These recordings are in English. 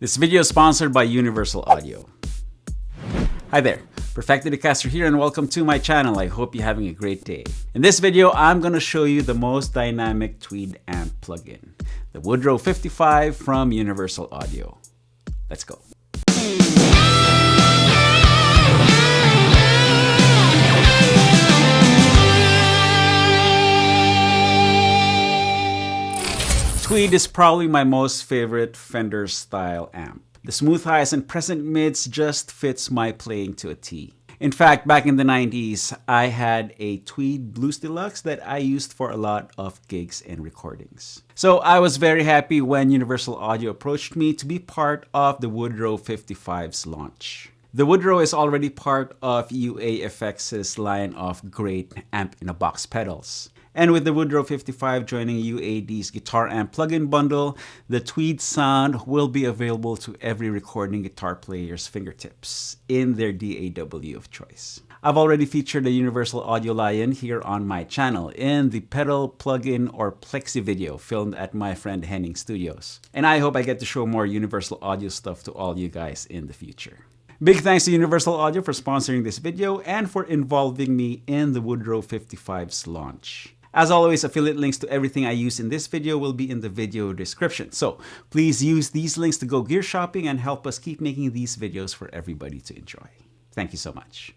This video is sponsored by Universal Audio. Hi there, Perfecto the Castro here and welcome to my channel. I hope you're having a great day. In this video, I'm going to show you the most dynamic Tweed Amp Plugin, the Woodrow 55 from Universal Audio. Let's go. Tweed is probably my most favorite Fender style amp. The smooth highs and present mids just fits my playing to a T. In fact, back in the 90s, I had a Tweed Blues Deluxe that I used for a lot of gigs and recordings. So I was very happy when Universal Audio approached me to be part of the Woodrow 55's launch. The Woodrow is already part of UAFX's line of great amp-in-a-box pedals. And with the Woodrow 55 joining UAD's guitar amp plugin bundle, the Tweed sound will be available to every recording guitar player's fingertips in their DAW of choice. I've already featured the Universal Audio Lion here on my channel in the pedal, plugin, or plexi video filmed at my friend Henning Studios. And I hope I get to show more Universal Audio stuff to all you guys in the future. Big thanks to Universal Audio for sponsoring this video and for involving me in the Woodrow 55's launch. As always, affiliate links to everything I use in this video will be in the video description. So please use these links to go gear shopping and help us keep making these videos for everybody to enjoy. Thank you so much.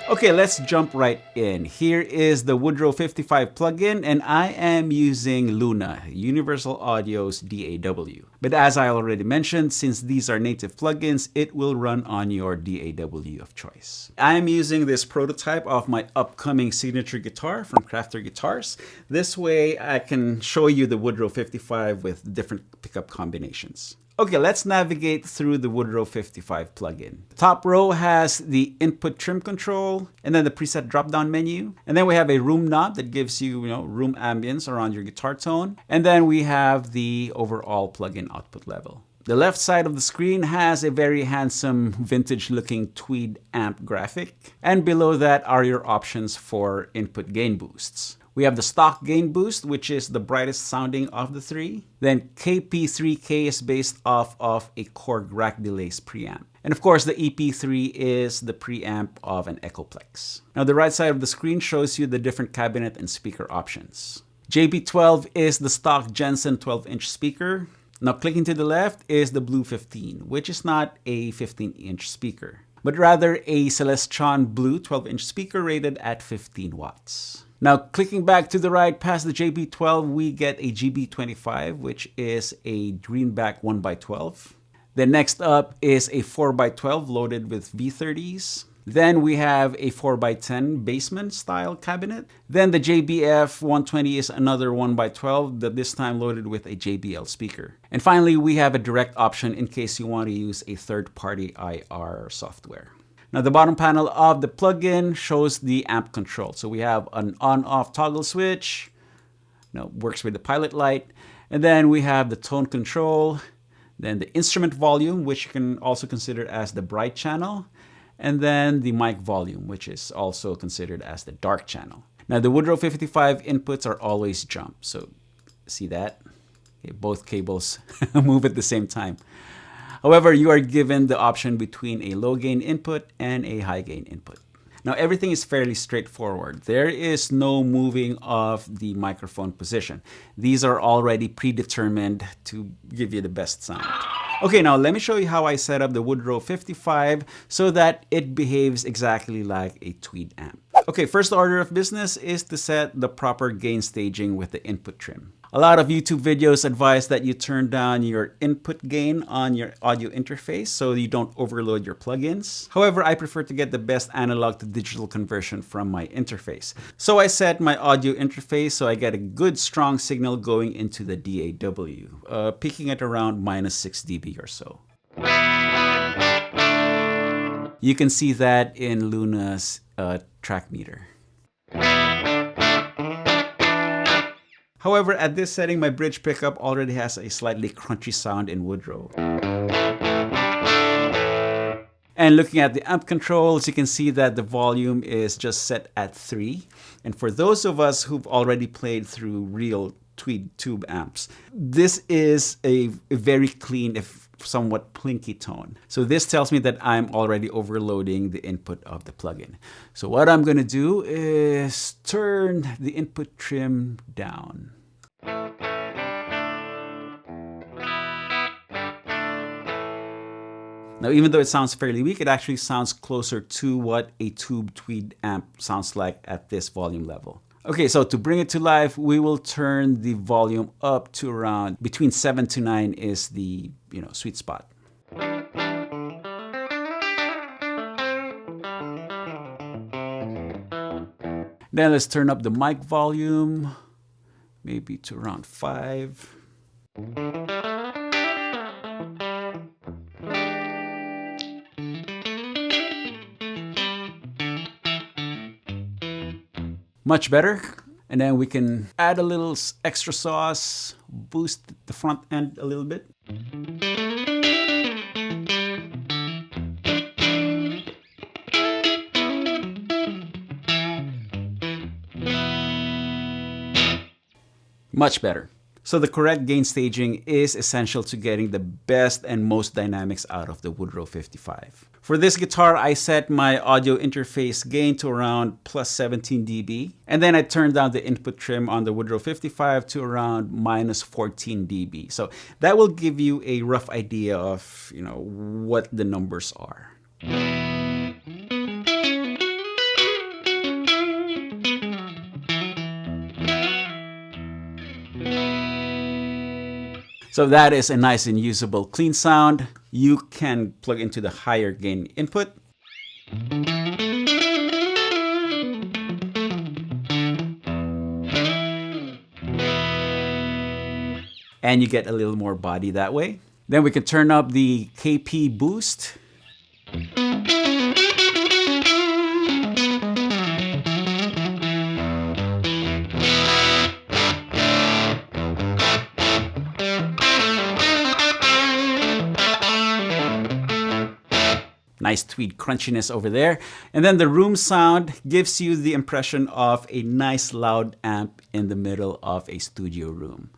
Okay, let's jump right in. Here is the Woodrow 55 plugin, and I am using Luna, Universal Audio's DAW. But as I already mentioned, since these are native plugins, it will run on your DAW of choice. I am using this prototype of my upcoming signature guitar from Castro guitars. This way I can show you the Woodrow 55 with different pickup combinations. Okay, let's navigate through the Woodrow 55 plugin. The top row has the input trim control and then the preset drop-down menu. And then we have a room knob that gives you, room ambience around your guitar tone. And then we have the overall plugin output level. The left side of the screen has a very handsome vintage-looking Tweed amp graphic. And below that are your options for input gain boosts. We have the stock gain boost, which is the brightest sounding of the three. Then KP3K is based off of a Korg rack delays preamp. And of course, the EP3 is the preamp of an Echoplex. Now, the right side of the screen shows you the different cabinet and speaker options. JB12 is the stock Jensen 12-inch speaker. Now, clicking to the left is the Blue 15, which is not a 15-inch speaker, but rather a Celestron Blue 12-inch speaker rated at 15 watts. Now, clicking back to the right past the JB12, we get a GB25, which is a greenback 1x12. Then next up is a 4x12 loaded with V30s. Then we have a 4x10 basement style cabinet. Then the JBF 120 is another 1x12, but this time loaded with a JBL speaker. And finally, we have a direct option in case you want to use a third-party IR software. Now, the bottom panel of the plugin shows the amp control. So we have an on-off toggle switch, works with the pilot light. And then we have the tone control, then the instrument volume, which you can also consider as the bright channel, and then the mic volume, which is also considered as the dark channel. Now, the Woodrow 55 inputs are always jump. So see that? Okay, both cables move at the same time. However, you are given the option between a low gain input and a high gain input. Now, everything is fairly straightforward. There is no moving of the microphone position. These are already predetermined to give you the best sound. Okay, now let me show you how I set up the Woodrow 55 so that it behaves exactly like a Tweed amp. Okay, first order of business is to set the proper gain staging with the input trim. A lot of YouTube videos advise that you turn down your input gain on your audio interface so you don't overload your plugins. However, I prefer to get the best analog to digital conversion from my interface. So I set my audio interface so I get a good strong signal going into the DAW, peaking at around -6 dB or so. You can see that in Luna's track meter. However, at this setting, my bridge pickup already has a slightly crunchy sound in Woodrow. And looking at the amp controls, you can see that the volume is just set at 3. And for those of us who've already played through real Tweed tube amps. This is a very clean, if somewhat plinky tone. So this tells me that I'm already overloading the input of the plugin. So what I'm going to do is turn the input trim down. Now, even though it sounds fairly weak, it actually sounds closer to what a tube Tweed amp sounds like at this volume level. Okay, so to bring it to life, we will turn the volume up to around between 7 to 9 is the, sweet spot. Then let's turn up the mic volume, maybe to around 5. Much better. And then we can add a little extra sauce, boost the front end a little bit. Much better. So the correct gain staging is essential to getting the best and most dynamics out of the Woodrow 55. For this guitar, I set my audio interface gain to around plus 17 dB. And then I turned down the input trim on the Woodrow 55 to around minus 14 dB. So that will give you a rough idea of, what the numbers are. So that is a nice and usable clean sound. You can plug into the higher gain input. And you get a little more body that way. Then we can turn up the KP boost. Nice tweed crunchiness over there. And then the room sound gives you the impression of a nice loud amp in the middle of a studio room.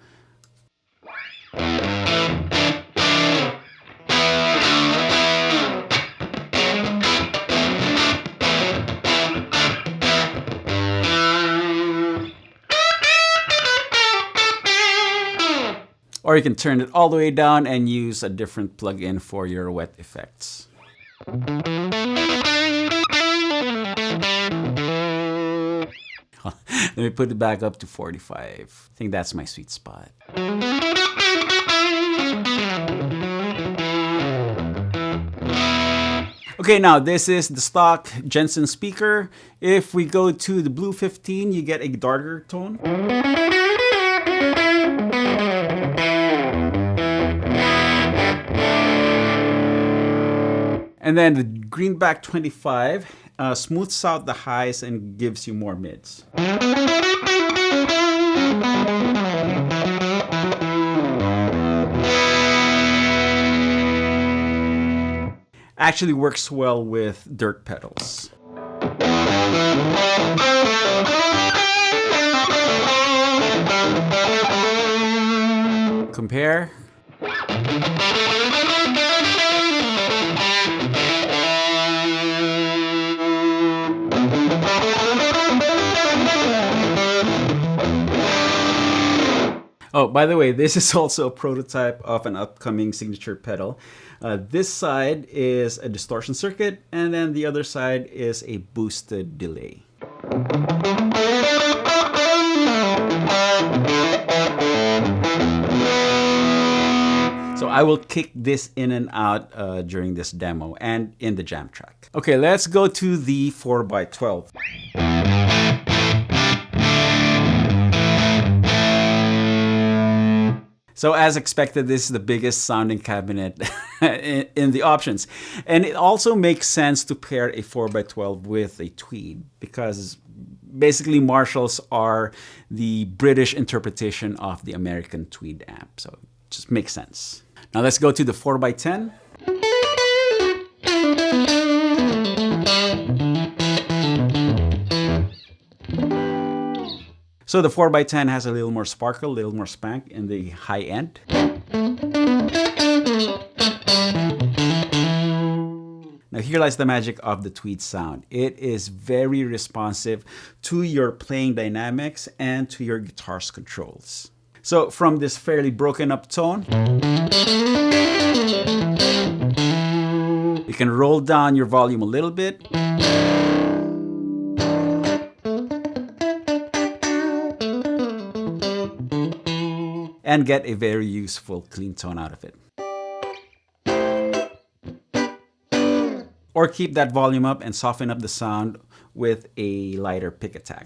Or you can turn it all the way down and use a different plugin for your wet effects. Let me put it back up to 45. I think that's my sweet spot. Okay, now this is the stock Jensen speaker. If we go to the Blue 15, you get a darker tone. And then the Greenback 25 smooths out the highs and gives you more mids. Actually works well with dirt pedals. Compare. Oh, by the way, this is also a prototype of an upcoming signature pedal. This side is a distortion circuit, and then the other side is a boosted delay. So I will kick this in and out during this demo and in the jam track. Okay, let's go to the 4x12. So as expected, this is the biggest sounding cabinet in the options. And it also makes sense to pair a 4x12 with a Tweed because basically Marshalls are the British interpretation of the American Tweed amp. So it just makes sense. Now let's go to the 4x10. So the 4x10 has a little more sparkle, a little more spank in the high end. Now here lies the magic of the Tweed sound. It is very responsive to your playing dynamics and to your guitar's controls. So from this fairly broken up tone, you can roll down your volume a little bit. And get a very useful clean tone out of it. Or keep that volume up and soften up the sound with a lighter pick attack.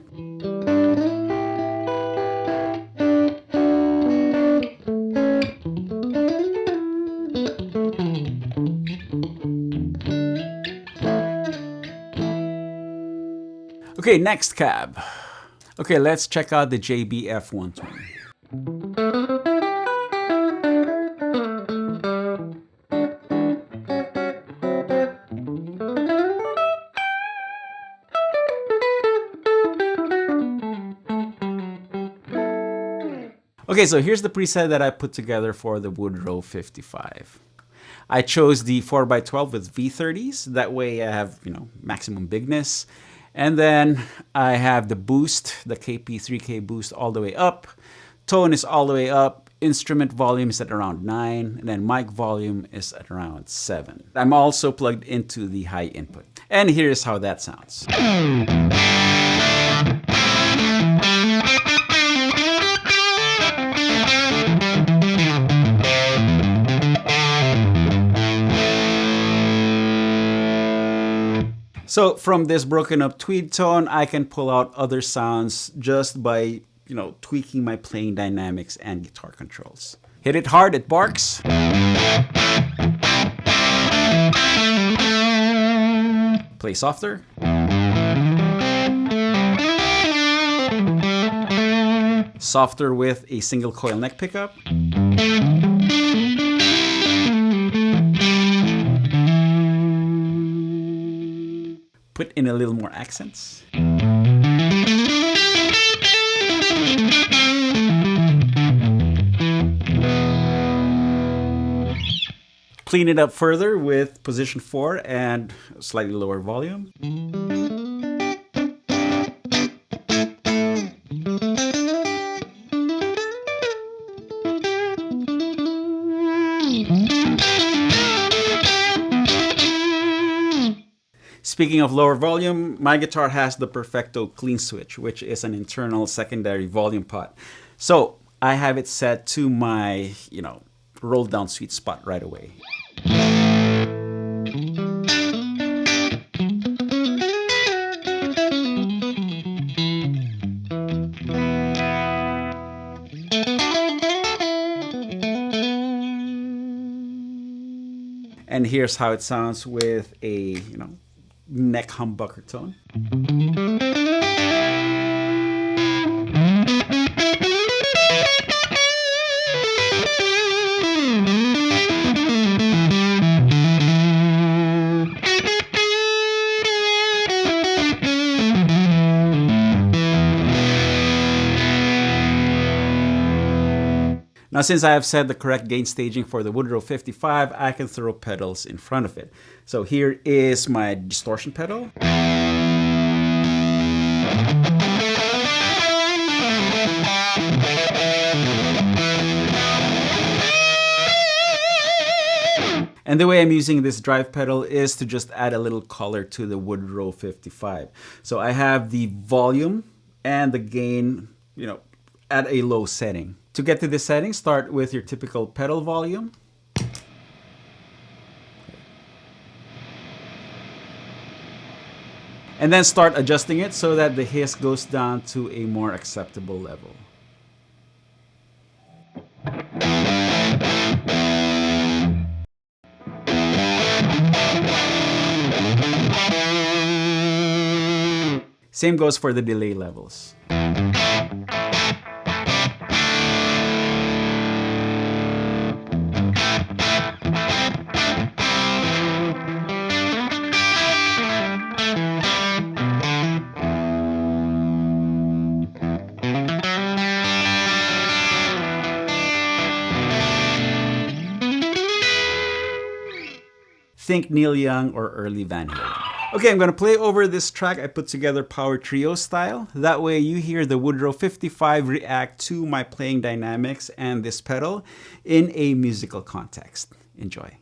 Okay, next cab. Okay, let's check out the JBF 120. Okay, so here's the preset that I put together for the Woodrow 55. I chose the 4x12 with V30s. That way I have, maximum bigness. And then I have the boost, the KP3K boost all the way up. Tone is all the way up. Instrument volume is at around 9. And then mic volume is at around 7. I'm also plugged into the high input. And here's how that sounds. So from this broken up Tweed tone, I can pull out other sounds just by, tweaking my playing dynamics and guitar controls. Hit it hard, it barks. Play softer. Softer with a single coil neck pickup. Put in a little more accents. Clean it up further with position 4 and slightly lower volume. Speaking of lower volume, my guitar has the Perfecto clean switch, which is an internal secondary volume pot. So I have it set to my, roll down sweet spot right away. And here's how it sounds with a, neck humbucker tone. Now, since I have set the correct gain staging for the Woodrow 55, I can throw pedals in front of it. So here is my distortion pedal. And the way I'm using this drive pedal is to just add a little color to the Woodrow 55. So I have the volume and the gain, at a low setting. To get to this setting, start with your typical pedal volume. And then start adjusting it so that the hiss goes down to a more acceptable level. Same goes for the delay levels. Think Neil Young or early Van Halen. Okay, I'm gonna play over this track I put together power trio style. That way you hear the Woodrow 55 react to my playing dynamics and this pedal in a musical context. Enjoy.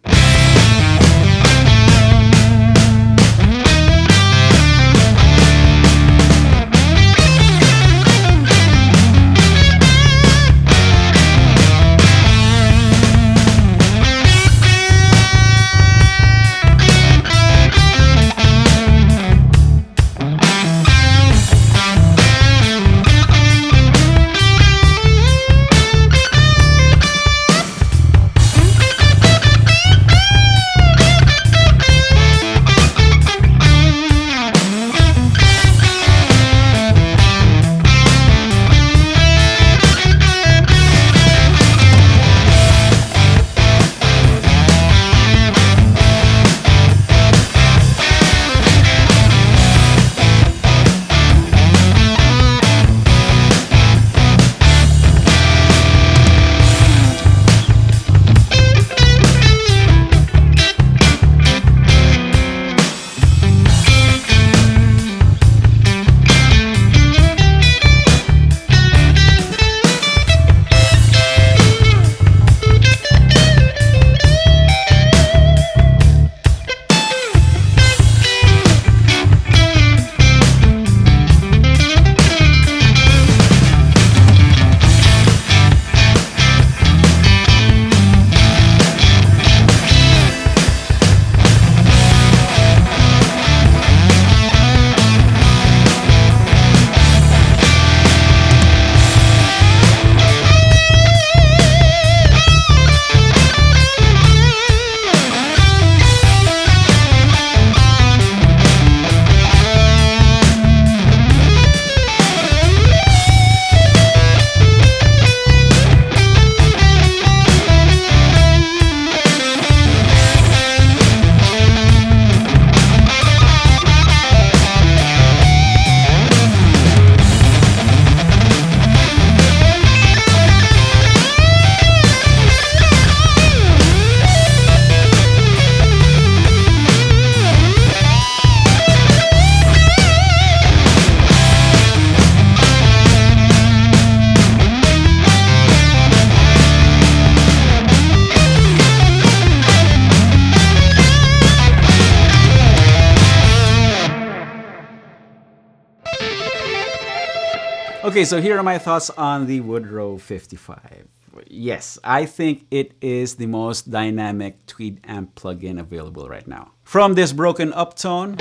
Okay, so here are my thoughts on the Woodrow 55. Yes, I think it is the most dynamic Tweed amp plugin available right now. From this broken up tone,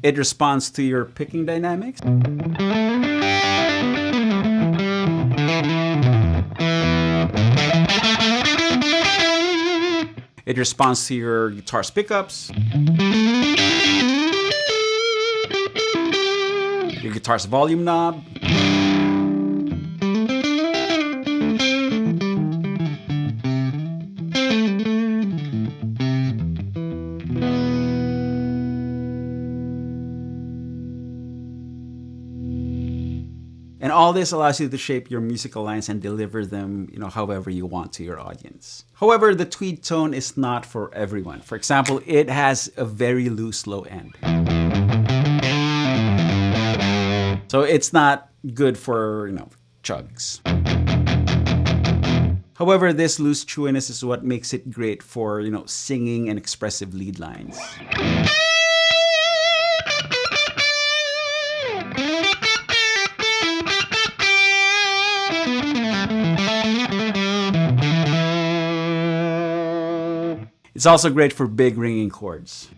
it responds to your picking dynamics. It responds to your guitar's pickups, your guitar's volume knob, and all this allows you to shape your musical lines and deliver them, however you want to your audience. However, the Tweed tone is not for everyone. For example, it has a very loose low end. So it's not good for, chugs. However, this loose chewiness is what makes it great for, singing and expressive lead lines. It's also great for big ringing chords.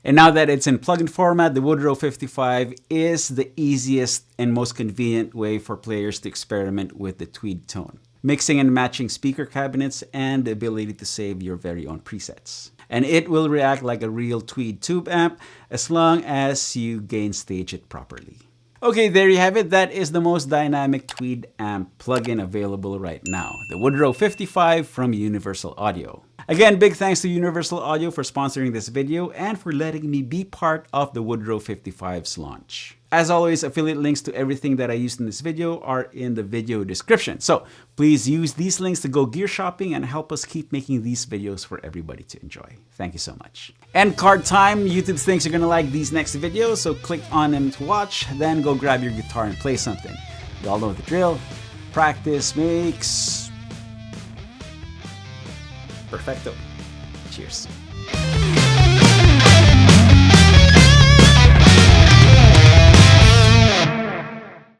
And now that it's in plugin format, the Woodrow 55 is the easiest and most convenient way for players to experiment with the Tweed tone. Mixing and matching speaker cabinets and the ability to save your very own presets. And it will react like a real Tweed tube amp as long as you gain stage it properly. Okay, there you have it. That is the most dynamic Tweed amp plugin available right now, the Woodrow 55 from Universal Audio. Again, big thanks to Universal Audio for sponsoring this video and for letting me be part of the Woodrow 55's launch. As always, affiliate links to everything that I used in this video are in the video description. So please use these links to go gear shopping and help us keep making these videos for everybody to enjoy. Thank you so much. End card time. YouTube thinks you're gonna like these next videos, so click on them to watch, then go grab your guitar and play something. You all know the drill. Practice makes perfecto. Cheers.